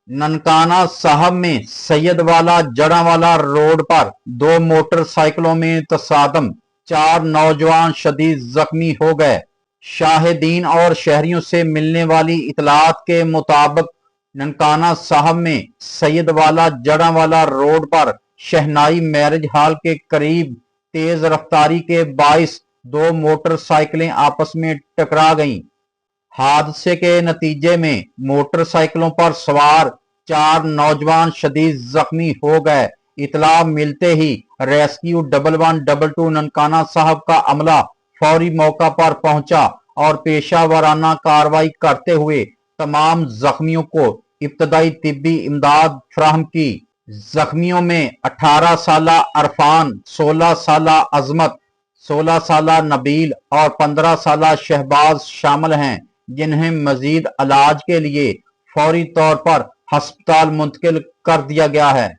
ननकाना साहब में सैयदवाला जड़ांवाला रोड पर दो मोटरसाइकिलों में तसादम, 4 नौजवान शदीद जख्मी हो गए। शाहिदीन और शहरियों से मिलने वाली इतलात के मुताबिक ननकाना साहब में सैयदवाला जड़ांवाला रोड पर शहनाई मैरिज हॉल के करीब तेज रफ्तारी के बाइस दो मोटरसाइकिलें आपस में टकरा गईं। हादसे के नतीजे में मोटरसाइकिलों पर सवार 4 नौजवान शदीद जख्मी हो गए। इतला मिलते ही रेस्क्यू 1122 ननकाना साहब का अमला फौरी मौका पर पहुंचा और पेशा वाराना कार्रवाई करते हुए तमाम जख्मियों को इब्तदाई तिब्बी इमदाद फराहम की। जख्मियों में 18 साला अरफान, 16 साला अजमत, 16 साला नबील और 15 साला शहबाज शामिल हैं, जिन्हें मजीद इलाज के लिए फौरी तौर पर अस्पताल मुंतकिल कर दिया गया है।